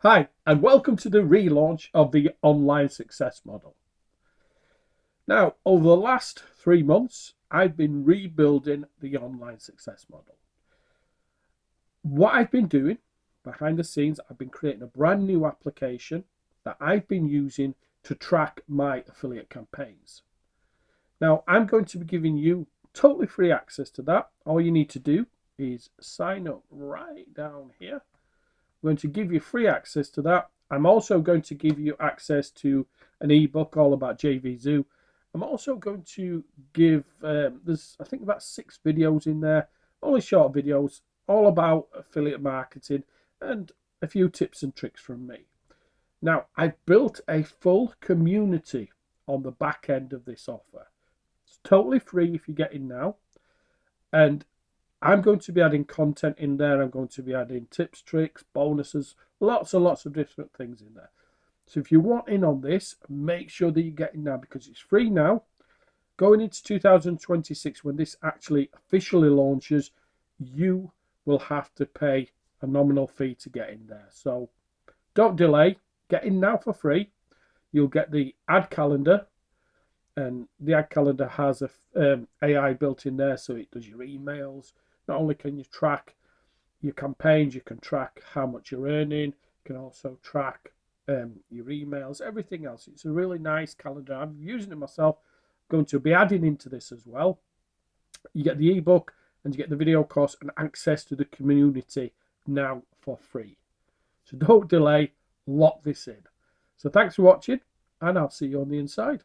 Hi, and welcome to the relaunch of the online success model. Now, over the last 3 months, I've been rebuilding the online success model. What I've been doing behind the scenes, I've been creating a brand new application that I've been using to track my affiliate campaigns. Now, I'm going to be giving you totally free access to that. All you need to do is sign up right down here. I'm going to give you free access to that. I'm also going to give you access to an ebook all about JVZoo. I'm also going to give, there's I think about 6 videos in there, only short videos, all about affiliate marketing and a few tips and tricks from me. Now, I've built a full community on the back end of this offer. It's totally free if you get in now. And I'm going to be adding content in there. I'm going to be adding tips, tricks, bonuses, lots and lots of different things in there. So if you want in on this, make sure that you get in now because it's free now. Going into 2026, when this actually officially launches, you will have to pay a nominal fee to get in there. So don't delay. Get in now for free. You'll get the ad calendar, and the ad calendar has a AI built in there, so it does your emails. Not only can you track your campaigns, you can track how much you're earning. You can also track your emails, everything else. It's a really nice calendar. I'm using it myself. I'm going to be adding into this as well. You get the ebook and you get the video course and access to the community now for free. So don't delay, lock this in. So thanks for watching, and I'll see you on the inside.